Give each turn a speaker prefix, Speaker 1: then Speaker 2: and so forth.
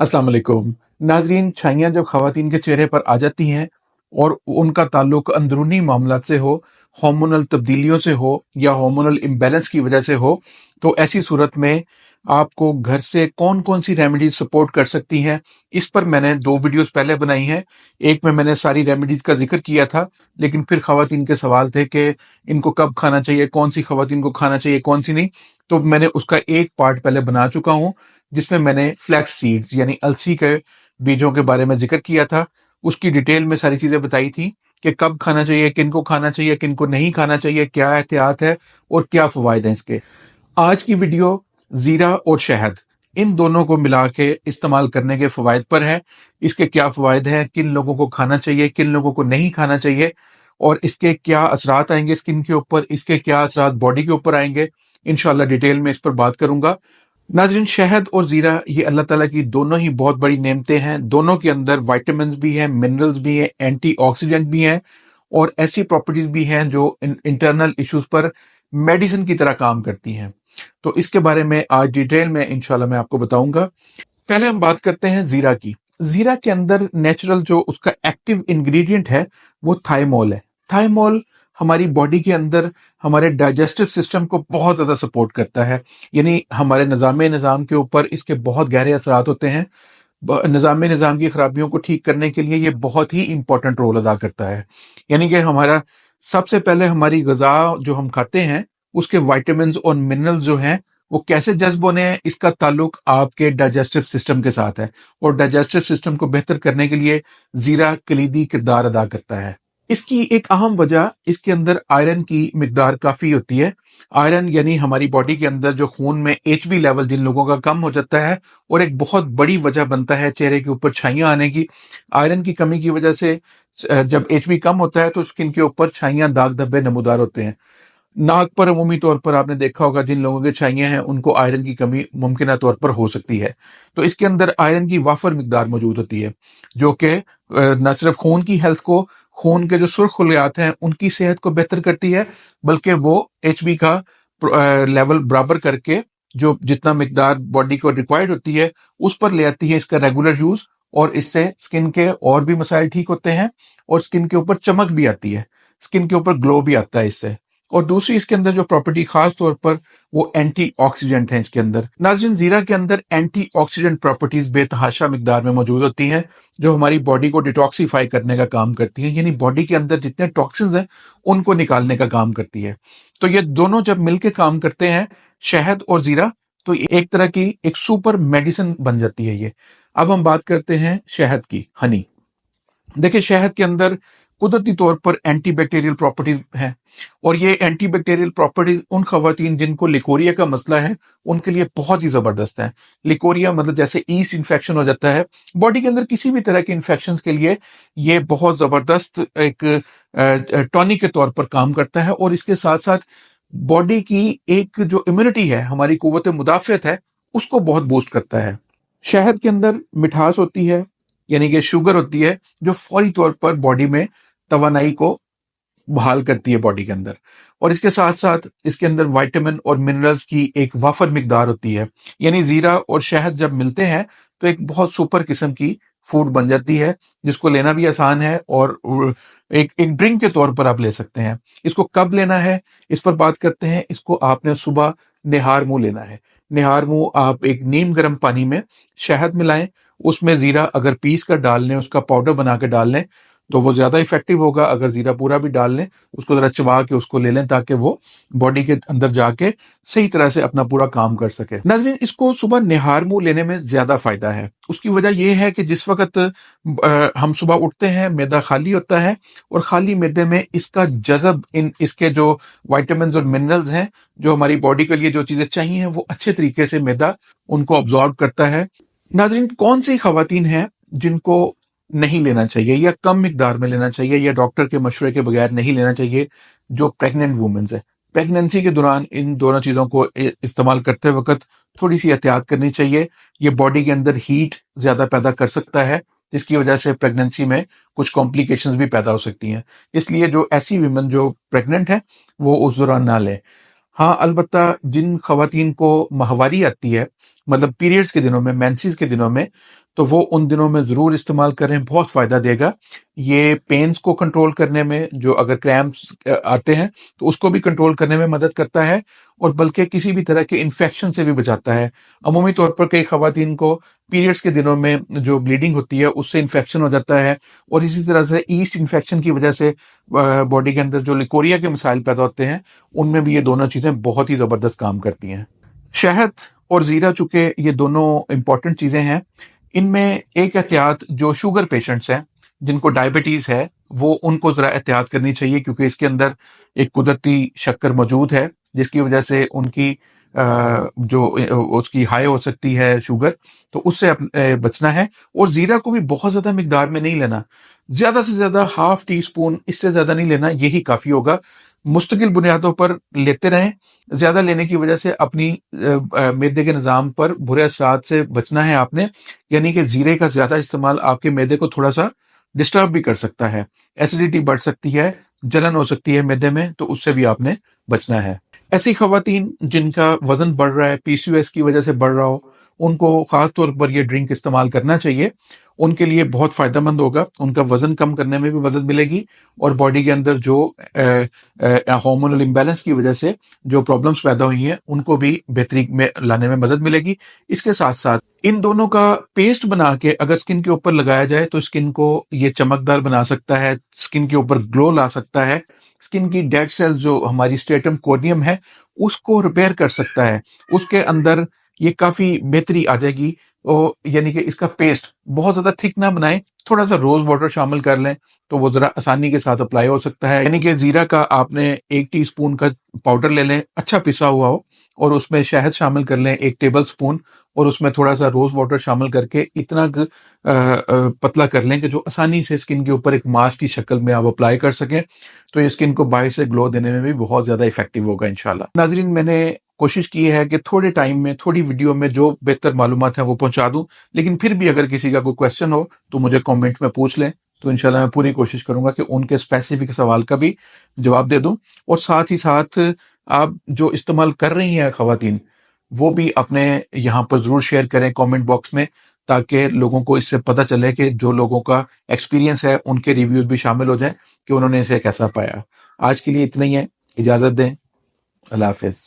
Speaker 1: अस्सलाम वालेकुम नाजरीन। छाइयाँ जब ख़वातीन के चेहरे पर आ जाती हैं और उनका ताल्लुक अंदरूनी मामलात से हो, हार्मोनल तब्दीलियों से हो या हार्मोनल इम्बैलेंस की वजह से हो, तो ऐसी सूरत में आपको घर से कौन कौन सी रेमेडीज सपोर्ट कर सकती हैं, इस पर मैंने 2 वीडियोस पहले बनाई हैं। एक में मैंने सारी रेमेडीज का जिक्र किया था, लेकिन फिर ख़वातीन के सवाल थे कि इनको कब खाना चाहिए, कौन सी ख़वातीन को खाना चाहिए, कौन सी नहीं। तो मैंने उसका एक पार्ट पहले बना चुका हूँ, जिसमें मैंने फ्लैक्स सीड्स यानी अलसी के बीजों के बारे में जिक्र किया था। उसकी डिटेल में सारी चीज़ें बताई थी कि कब खाना चाहिए, किनको खाना चाहिए, किनको नहीं खाना चाहिए, क्या एहतियात है और क्या फ़वाइद हैं इसके। आज की वीडियो ज़ीरा और शहद, इन दोनों को मिला के इस्तेमाल करने के फ़वाइद पर है। इसके क्या फ़वाइद हैं, किन लोगों को खाना चाहिए, किन लोगों को नहीं खाना चाहिए, और इसके क्या असरात आएंगे स्किन के ऊपर, इसके क्या असरात बॉडी के ऊपर आएंगे। इंशाल्लाह डिटेल में इस पर बात करूंगा। नाज़रीन, शहद और ज़ीरा ये अल्लाह ताला की दोनों ही बहुत बड़ी नेमतें हैं। दोनों के अंदर विटामिन्स भी हैं, मिनरल्स भी हैं, एंटीऑक्सीडेंट भी हैं और ऐसी प्रॉपर्टीज भी हैं जो इंटरनल इश्यूज पर मेडिसिन की तरह काम करती हैं। तो इसके बारे में आज डिटेल में इंशाल्लाह मैं आपको बताऊंगा। पहले हम बात करते हैं ज़ीरा की। ज़ीरा के अंदर नेचुरल जो उसका एक्टिव इंग्रेडिएंट है वो थाइमोल है। थाइमोल हमारी बॉडी के अंदर हमारे डाइजेस्टिव सिस्टम को बहुत ज़्यादा सपोर्ट करता है, यानी हमारे निज़ाम के ऊपर इसके बहुत गहरे असरात होते हैं। निज़ाम की खराबियों को ठीक करने के लिए ये बहुत ही इंपॉर्टेंट रोल अदा करता है। यानी कि हमारा सबसे पहले हमारी ग़िज़ा जो हम खाते हैं उसके विटामिन्स और मिनरल्स जो हैं वो कैसे जज्ब होने हैं, इसका ताल्लुक आपके डाइजेस्टिव सिस्टम के साथ है। और डाइजेस्टिव सिस्टम को बेहतर करने के लिए ज़ीरा कलीदी किरदार अदा करता है। इसकी एक अहम वजह, इसके अंदर आयरन की मिकदार काफ़ी होती है। आयरन यानी हमारी बॉडी के अंदर जो खून में HB लेवल जिन लोगों का कम हो जाता है, और एक बहुत बड़ी वजह बनता है चेहरे के ऊपर छाइयाँ आने की। आयरन की कमी की वजह से जब HB कम होता है तो स्किन के ऊपर छाइयाँ, दाग धब्बे नमूदार होते हैं। नाक पर अमूमी तौर पर आपने देखा होगा जिन लोगों के छाइयाँ हैं उनको आयरन की कमी मुमकिन तौर पर हो सकती है। तो इसके अंदर आयरन की वाफर मिकदार मौजूद होती है, जो कि न सिर्फ खून की हेल्थ को, खून के जो सुर्ख खलियात हैं उनकी सेहत को बेहतर करती है, बल्कि वो HB का लेवल बराबर करके जो जितना मिकदार बॉडी को रिक्वायर्ड होती है उस पर ले आती है इसका रेगुलर यूज। और इससे स्किन के और भी मसाइल ठीक होते हैं और स्किन के ऊपर चमक भी आती है, स्किन के ऊपर ग्लो भी आता है इससे। और दूसरी इसके अंदर जो प्रॉपर्टी खास तौर पर वो एंटीऑक्सीडेंट है इसके अंदर। नाज़रीन, ज़ीरा के अंदर एंटीऑक्सीडेंट प्रॉपर्टीज बेतहाशा मिकदार में मौजूद होती हैं, जो हमारी बॉडी को डिटॉक्सीफाई करने का काम करती हैं, यानी बॉडी के अंदर जितने टॉक्सिन्स हैं उनको निकालने का काम करती है। तो ये दोनों जब मिलके काम करते हैं, शहद और ज़ीरा, तो ये एक तरह की एक सुपर मेडिसिन बन जाती है ये। अब हम बात करते हैं शहद की, हनी। देखिए, शहद के अंदर कुदरती तौर पर एंटी बैक्टीरियल प्रॉपर्टीज हैं, और ये एंटी बैक्टीरियल प्रॉपर्टीज उन खवातीन जिनको लिकोरिया का मसला है उनके लिए बहुत ही जबरदस्त है। लिकोरिया मतलब जैसे ईस्ट इन्फेक्शन हो जाता है बॉडी के अंदर, किसी भी तरह के इन्फेक्शन के लिए ये बहुत जबरदस्त एक टॉनिक के तौर पर काम करता है। और इसके साथ साथ बॉडी की एक जो इम्यूनिटी है, हमारी कुव्वत मुदाफ़त है, उसको बहुत बूस्ट करता है। शहद के अंदर मिठास होती है, यानी कि शुगर होती है, जो फौरी तौर पर बॉडी में तवानाई को बहाल करती है बॉडी के अंदर। और इसके साथ साथ इसके अंदर विटामिन और मिनरल्स की एक वाफर मिकदार होती है, यानी ज़ीरा और शहद जब मिलते हैं तो एक बहुत सुपर किस्म की फूड बन जाती है, जिसको लेना भी आसान है और एक एक ड्रिंक के तौर पर आप ले सकते हैं। इसको कब लेना है इस पर बात करते हैं। इसको आपने सुबह निहार मुंह लेना है। निहार मुंह आप एक नीम गर्म पानी में शहद मिलाएं, उसमें ज़ीरा अगर पीस कर डाल लें, उसका पाउडर बना के डाल लें तो वो ज़्यादा इफेक्टिव होगा। अगर ज़ीरा पूरा भी डाल लें, उसको ज़रा चबा के उसको ले लें ताकि वो बॉडी के अंदर जाके सही तरह से अपना पूरा काम कर सके। नाज़रीन, इसको सुबह निहार मुंह लेने में ज़्यादा फ़ायदा है। उसकी वजह यह है कि जिस वक्त हम सुबह उठते हैं मैदा खाली होता है, और खाली मैदे में इसका जज़ब, इसके जो विटामिन्स और मिनरल्स हैं जो हमारी बॉडी के लिए जो चीज़ें चाहिए वो अच्छे तरीके से मैदा उनको ऑब्जॉर्व करता है। नाज़रीन, कौन सी खवातीन हैं जिनको नहीं लेना चाहिए या कम मिकदार में लेना चाहिए या डॉक्टर के मशवरे के बगैर नहीं लेना चाहिए? जो प्रेग्नेंट वुमेन्स है, प्रेगनेंसी के दौरान इन दोनों चीज़ों को इस्तेमाल करते वक्त थोड़ी सी एहतियात करनी चाहिए। ये बॉडी के अंदर हीट ज़्यादा पैदा कर सकता है, जिसकी वजह से प्रेगनेंसी में कुछ कॉम्प्लिकेशंस भी पैदा हो सकती हैं। इसलिए जो ऐसी वीमेन जो प्रेग्नेंट है वो उस दौरान ना लें। हाँ, अलबत्ता जिन खवातीन को माहवारी आती है, मतलब पीरियड्स के दिनों में, मेंसेस के दिनों में, تو وہ ان دنوں میں ضرور استعمال کریں، بہت فائدہ دے گا۔ یہ پینز کو کنٹرول کرنے میں، جو اگر کریمپس آتے ہیں تو اس کو بھی کنٹرول کرنے میں مدد کرتا ہے، اور بلکہ کسی بھی طرح کے انفیکشن سے بھی بچاتا ہے۔ عمومی طور پر کئی خواتین کو پیریڈز کے دنوں میں جو بلیڈنگ ہوتی ہے اس سے انفیکشن ہو جاتا ہے، اور اسی طرح سے ایسٹ انفیکشن کی وجہ سے باڈی کے اندر جو لیکوریا کے مسائل پیدا ہوتے ہیں، ان میں بھی یہ دونوں چیزیں بہت ہی زبردست کام کرتی ہیں۔ شہد اور زیرہ چونکہ یہ دونوں امپورٹنٹ چیزیں ہیں، ان میں ایک احتیاط جو شوگر پیشنٹس ہیں، جن کو ڈائبٹیز ہے، وہ ان کو ذرا احتیاط کرنی چاہیے، کیونکہ اس کے اندر ایک قدرتی شکر موجود ہے جس کی وجہ سے ان کی جو اس کی ہائی ہو سکتی ہے شوگر، تو اس سے بچنا ہے۔ اور زیرہ کو بھی بہت زیادہ مقدار میں نہیں لینا، زیادہ سے زیادہ ہاف ٹی اسپون، اس سے زیادہ نہیں لینا، یہی کافی ہوگا۔ مستقل بنیادوں پر لیتے رہیں۔ زیادہ لینے کی وجہ سے اپنی معدے کے نظام پر برے اثرات سے بچنا ہے آپ نے، یعنی کہ زیرے کا زیادہ استعمال آپ کے معدے کو تھوڑا سا ڈسٹرب بھی کر سکتا ہے، ایسیڈیٹی بڑھ سکتی ہے، جلن ہو سکتی ہے معدے میں، تو اس سے بھی آپ نے بچنا ہے۔ ایسی خواتین جن کا وزن بڑھ رہا ہے، پی سی او ایس کی وجہ سے بڑھ رہا ہو، ان کو خاص طور پر یہ ڈرنک استعمال کرنا چاہیے، ان کے لیے بہت فائدہ مند ہوگا، ان کا وزن کم کرنے میں بھی مدد ملے گی، اور باڈی کے اندر جو ہارمونل امبیلنس کی وجہ سے جو پرابلمس پیدا ہوئی ہیں ان کو بھی بہتری میں لانے میں مدد ملے گی۔ اس کے ساتھ ساتھ ان دونوں کا پیسٹ بنا کے اگر اسکن کے اوپر لگایا جائے تو اسکن کو یہ چمکدار بنا سکتا ہے، اسکن کے اوپر گلو لا سکتا ہے، اسکن کی ڈیڈ سیلز جو ہماری اسٹریٹم کورنیم ہے اس کو ریپیئر کر سکتا ہے، اس کے اندر یہ کافی بہتری آ جائے گی۔ یعنی کہ اس کا پیسٹ بہت زیادہ تھک نہ بنائیں، تھوڑا سا روز واٹر شامل کر لیں تو وہ ذرا آسانی کے ساتھ اپلائی ہو سکتا ہے۔ یعنی کہ زیرہ کا آپ نے 1 ٹی اسپون کا پاؤڈر لے لیں، اچھا پسا ہوا ہو، اور اس میں شہد شامل کر لیں 1 ٹیبل اسپون، اور اس میں تھوڑا سا روز واٹر شامل کر کے اتنا پتلا کر لیں کہ جو آسانی سے اسکن کے اوپر ایک ماسک کی شکل میں آپ اپلائی کر سکیں، تو یہ اسکن کو باہر سے گلو دینے میں بھی بہت زیادہ افیکٹو ہوگا انشاءاللہ۔ ناظرین، میں نے کوشش کی ہے کہ تھوڑے ٹائم میں، تھوڑی ویڈیو میں جو بہتر معلومات ہیں وہ پہنچا دوں، لیکن پھر بھی اگر کسی کا کوئی کویسچن ہو تو مجھے کامنٹ میں پوچھ لیں، تو انشاءاللہ میں پوری کوشش کروں گا کہ ان کے اسپیسیفک سوال کا بھی جواب دے دوں۔ اور ساتھ ہی ساتھ آپ جو استعمال کر رہی ہیں خواتین، وہ بھی اپنے یہاں پر ضرور شیئر کریں کامنٹ باکس میں، تاکہ لوگوں کو اس سے پتہ چلے کہ جو لوگوں کا ایکسپیرینس ہے ان کے ریویوز بھی شامل ہو جائیں کہ انہوں نے اسے کیسا پایا۔ آج کے لیے اتنا ہی ہے، اجازت دیں، اللہ حافظ۔